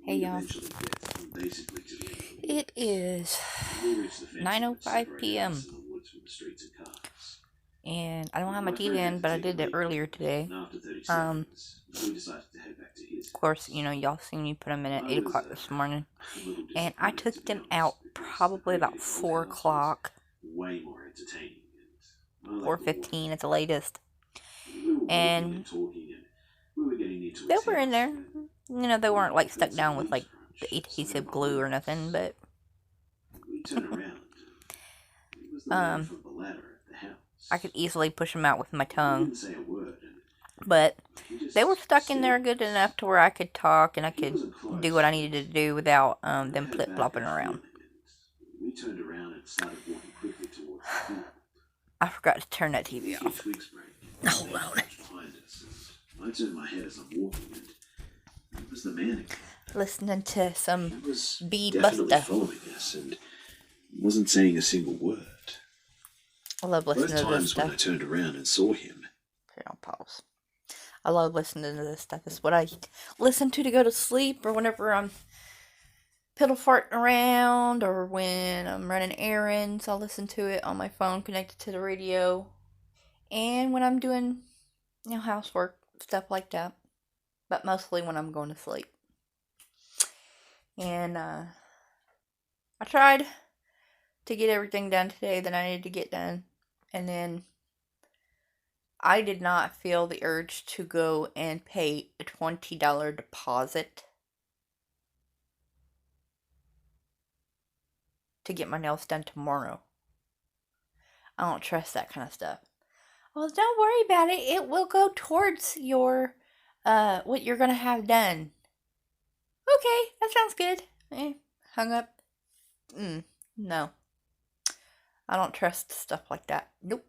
Hey y'all. It is 9:05 p.m. and I don't have my TV in, but I did that earlier today. Of course, y'all seen me put them in at 8 o'clock this morning, and I took them out probably about 4 o'clock, 4:15 at the latest, and they were in there. They weren't like stuck down with like the adhesive glue or nothing, but I could easily push them out with my tongue. But they were stuck in there good enough to where I could talk and I could do what I needed to do without them flip-flopping around. I forgot to turn that TV off. Hold on. I turned my head as I'm walking, and it was the man. Listening to some Bead Buster. Following us and wasn't saying a single word. I love listening to this stuff. Both times when I turned around and saw him. Okay, I'll pause. I love listening to this stuff. It's what I listen to go to sleep, or whenever I'm piddle farting around, or when I'm running errands. I'll listen to it on my phone connected to the radio, and when I'm doing, housework, stuff like that. But mostly when I'm going to sleep. And I tried to get everything done today that I needed to get done, and then I did not feel the urge to go and pay a $20 deposit to get my nails done tomorrow. I don't trust that kind of stuff. Well, don't worry about it. It will go towards your, what you're going to have done. Okay, that sounds good. Hung up. No. I don't trust stuff like that. Nope.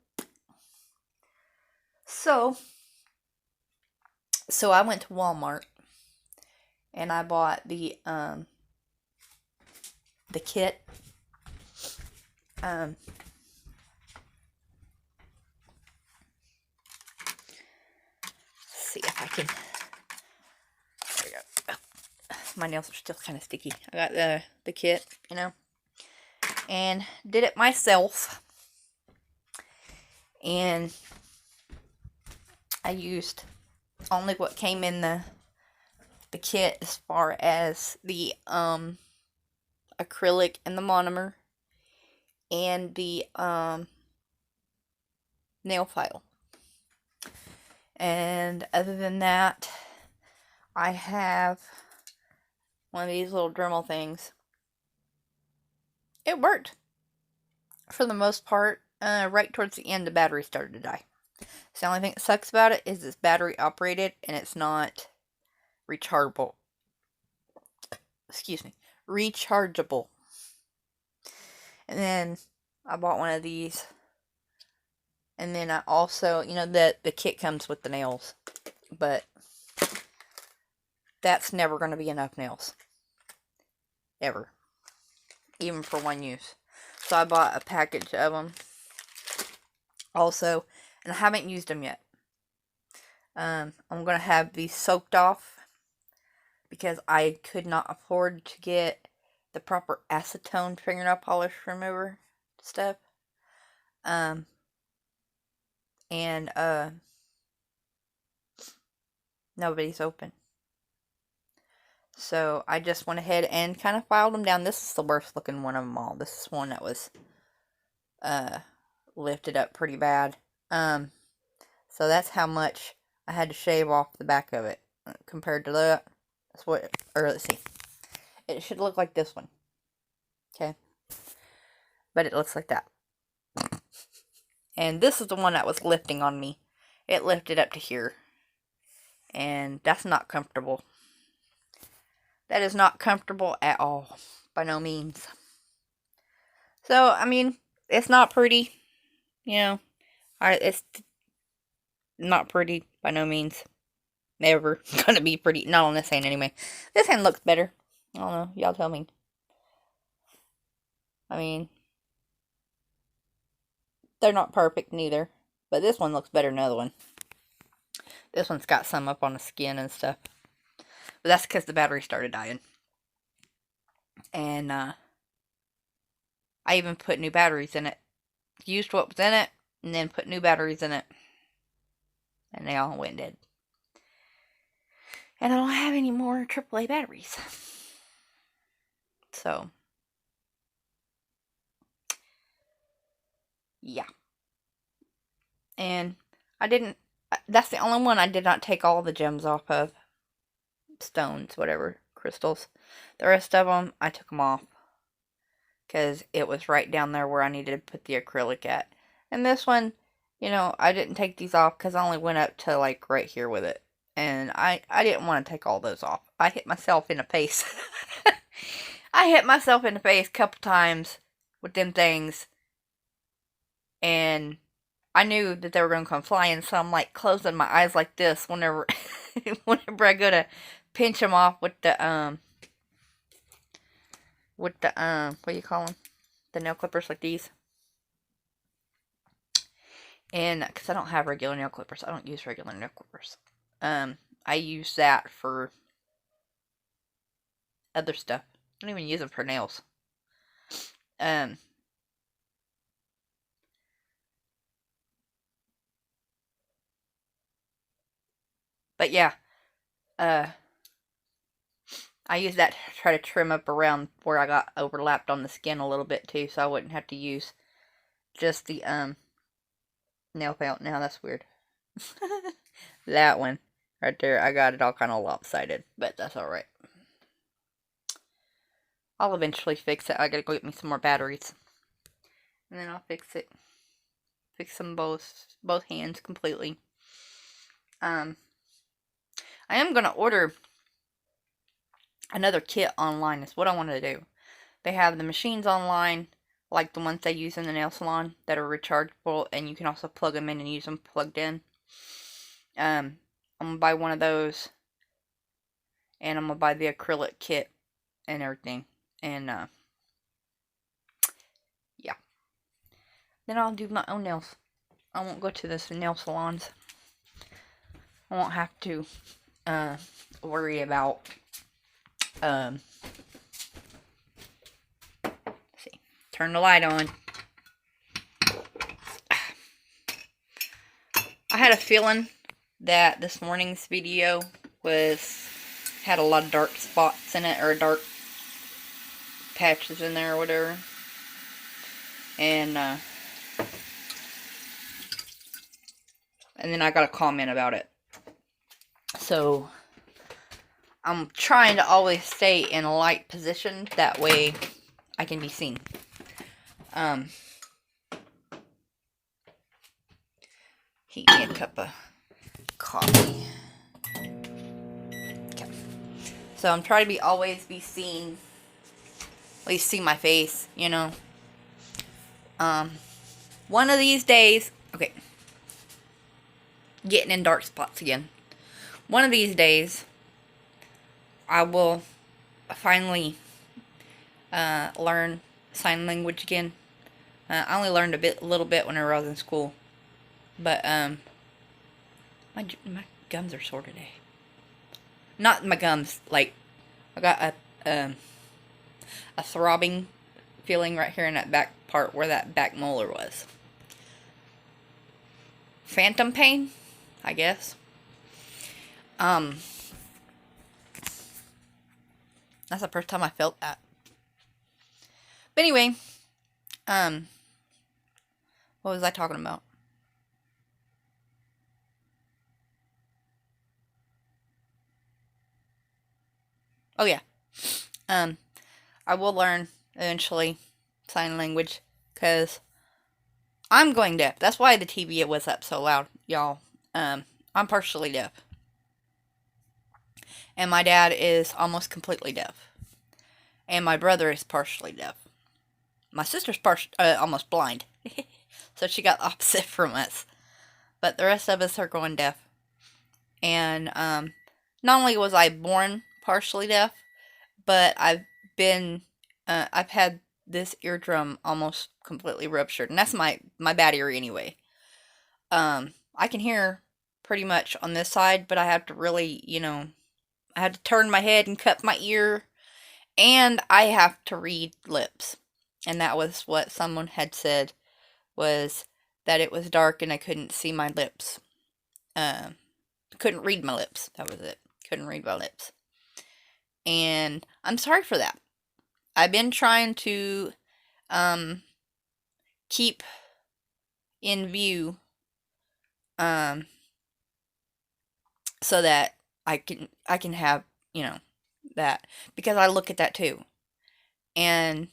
So I went to Walmart and I bought the kit. See if I can. There we go. My nails are still kind of sticky. I got the kit, and did it myself. And I used only what came in the kit as far as the acrylic and the monomer and the nail file. And other than that, I have one of these little Dremel things. It worked for the most part. Right towards the end, the battery started to die. So the only thing that sucks about it is it's battery operated and it's not rechargeable. Excuse me. Rechargeable. And then I bought one of these. And then I also, the kit comes with the nails. But that's never going to be enough nails. Ever. Even for one use. So I bought a package of them. Also, and I haven't used them yet. I'm going to have these soaked off because I could not afford to get the proper acetone fingernail polish remover stuff. Nobody's open. So I just went ahead and kind of filed them down. This is the worst looking one of them all. This is one that was lifted up pretty bad. So that's how much I had to shave off the back of it compared to that. That's what, or let's see. It should look like this one. Okay. But it looks like that. And this is the one that was lifting on me. It lifted up to here. And that's not comfortable. That is not comfortable at all. By no means. So, I mean, it's not pretty. It's not pretty by no means. Never gonna be pretty. Not on this hand anyway. This hand looks better. I don't know. Y'all tell me. I mean, they're not perfect neither. But this one looks better than the other one. This one's got some up on the skin and stuff. But that's because the battery started dying. And I even put new batteries in it. Used what was in it, and then put new batteries in it. And they all went dead. And I don't have any more AAA batteries. So, yeah. And that's the only one I did not take all the gems off of. Stones, whatever, crystals. The rest of them, I took them off. Because it was right down there where I needed to put the acrylic at. And this one, I didn't take these off because I only went up to like right here with it. And I didn't want to take all those off. I hit myself in the face. I hit myself in the face a couple times with them things. And I knew that they were going to come flying, so I'm like closing my eyes like this whenever I go to pinch them off with the what do you call them? The nail clippers like these. And because I don't have regular nail clippers, I don't use regular nail clippers. I use that for other stuff. I don't even use them for nails. But yeah, I use that to try to trim up around where I got overlapped on the skin a little bit too, so I wouldn't have to use just the nail file. Now that's weird. That one right there, I got it all kind of lopsided, but that's all right. I'll eventually fix it. I gotta go get me some more batteries, and then I'll fix it. Fix them both hands completely. I am gonna order another kit online. Is what I want to do. They have the machines online, like the ones they use in the nail salon, that are rechargeable, and you can also plug them in and use them plugged in. I'm gonna buy one of those, and I'm gonna buy the acrylic kit and everything, and yeah. Then I'll do my own nails. I won't go to the nail salons. I won't have to worry about let's see. Turn the light on. I had a feeling that this morning's video had a lot of dark spots in it, or dark patches in there or whatever. And then I got a comment about it. So I'm trying to always stay in a light position, that way I can be seen. Heat me a cup of coffee. Okay. So I'm trying to always be seen, at least see my face, One of these days, okay, getting in dark spots again. One of these days, I will finally learn sign language again. I only learned a little bit whenever I was in school, but my gums are sore today. Not my gums, like I got a throbbing feeling right here in that back part where that back molar was. Phantom pain, I guess. That's the first time I felt that. But anyway, what was I talking about? Oh yeah. I will learn eventually sign language, because I'm going deaf. That's why the TV was up so loud, y'all. I'm partially deaf. And my dad is almost completely deaf. And my brother is partially deaf. My sister's almost blind. So she got the opposite from us. But the rest of us are going deaf. And not only was I born partially deaf, but I've had this eardrum almost completely ruptured. And that's my bad ear anyway. I can hear pretty much on this side, but I have to really, I had to turn my head and cut my ear, And I have to read lips. And that was what someone had said, was that it was dark and I couldn't see my lips. Couldn't read my lips. That was it. Couldn't read my lips. And I'm sorry for that. I've been trying to keep in view so that I can have, that, because I look at that too. And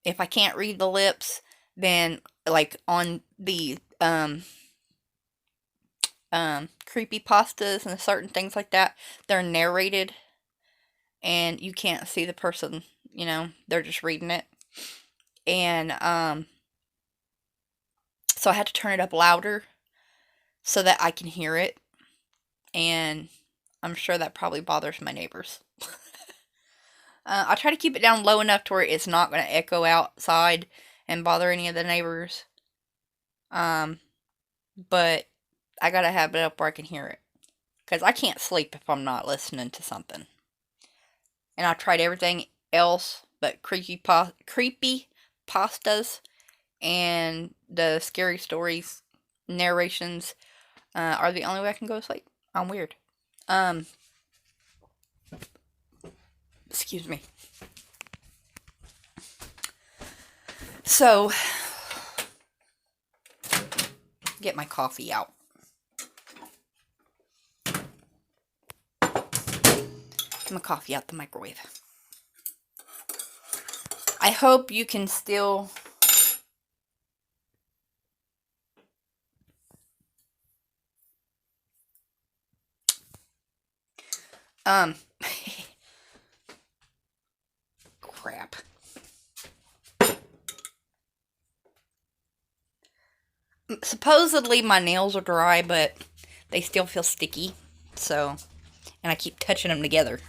if I can't read the lips, then like on the creepypastas and certain things like that, they're narrated and you can't see the person, they're just reading it. And so I had to turn it up louder so that I can hear it. And I'm sure that probably bothers my neighbors. I'll try to keep it down low enough to where it's not going to echo outside and bother any of the neighbors. But I gotta have it up where I can hear it. Because I can't sleep if I'm not listening to something. And I tried everything else but creepy pastas and the scary stories, narrations are the only way I can go to sleep. I'm weird. Excuse me. So, get my coffee out. Get my coffee out the microwave. I hope you can still crap. Supposedly my nails are dry, but they still feel sticky. So, and I keep touching them together.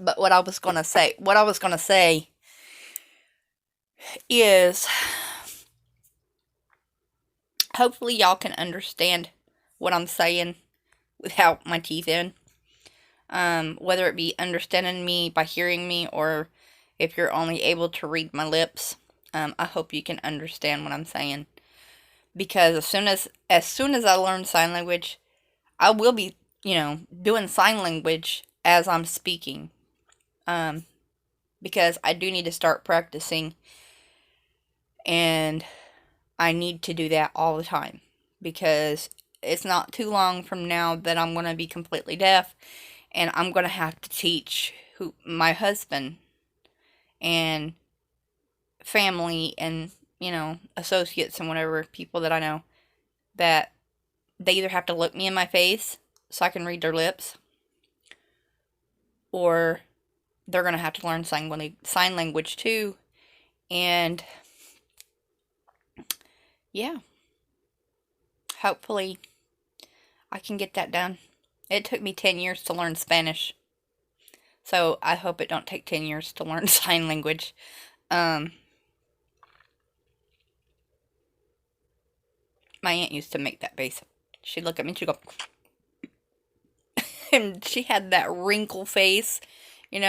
But what I was gonna say is, hopefully y'all can understand what I'm saying without my teeth in. Whether it be understanding me by hearing me, or if you're only able to read my lips, I hope you can understand what I'm saying. Because as soon as I learn sign language, I will be, doing sign language as I'm speaking. Because I do need to start practicing, and I need to do that all the time, because it's not too long from now that I'm going to be completely deaf, and I'm going to have to teach my husband and family and, associates and whatever, people that I know, that they either have to look me in my face so I can read their lips, or they're going to have to learn sign language too. And yeah, hopefully I can get that done. It took me 10 years to learn Spanish, so I hope it don't take 10 years to learn sign language. My aunt used to make that face. She'd look at me and she'd go, and she had that wrinkle face.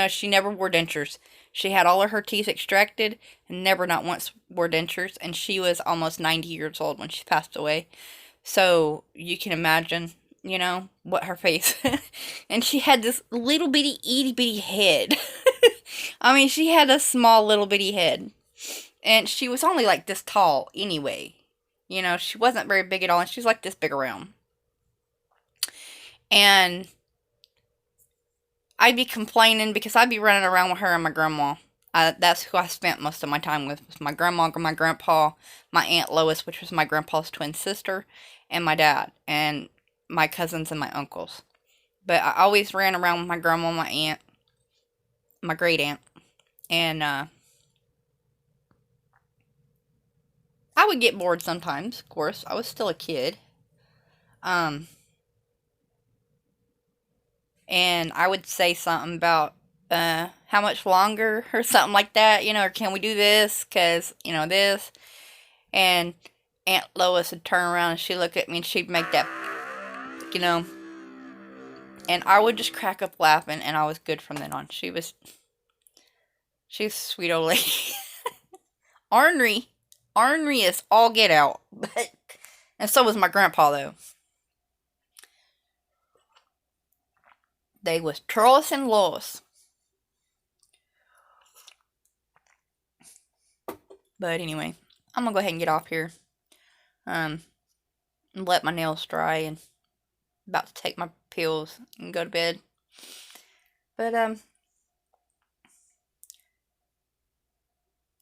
She never wore dentures. She had all of her teeth extracted and never not once wore dentures, and she was almost 90 years old when she passed away. So you can imagine, what her face. And she had this little bitty, itty bitty head. I mean, she had a small little bitty head. And she was only like this tall anyway. She wasn't very big at all, and she's like this big around. And I'd be complaining because I'd be running around with her and my grandma. That's who I spent most of my time with, was my grandma, my grandpa, my Aunt Lois, which was my grandpa's twin sister, and my dad, and my cousins and my uncles. But I always ran around with my grandma, my aunt, my great aunt, and I would get bored sometimes, of course. I was still a kid. And I would say something about how much longer or something like that, or can we do this, because, this. And Aunt Lois would turn around and she'd look at me and she'd make that you know. And I would just crack up laughing, and I was good from then on. She's a sweet old lady. Ornery is all get out. But, and so was my grandpa, though. They was Charles and Lois. But anyway, I'm gonna go ahead and get off here. And let my nails dry, and about to take my pills and go to bed. But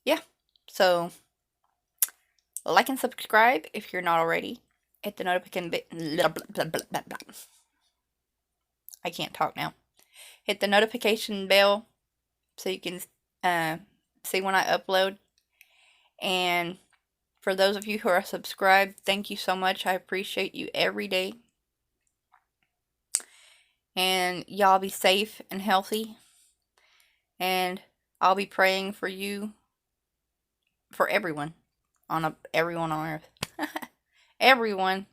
yeah. So like and subscribe if you're not already. Hit the notification I can't talk now. Hit the notification bell so you can see when I upload. And for those of you who are subscribed, thank you so much. I appreciate you every day. And y'all be safe and healthy. And I'll be praying for you, for everyone on earth. Everyone,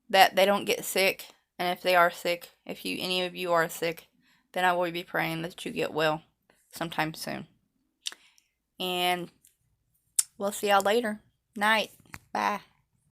that they don't get sick. And if they are sick, if any of you are sick, then I will be praying that you get well sometime soon. And we'll see y'all later. Night. Bye.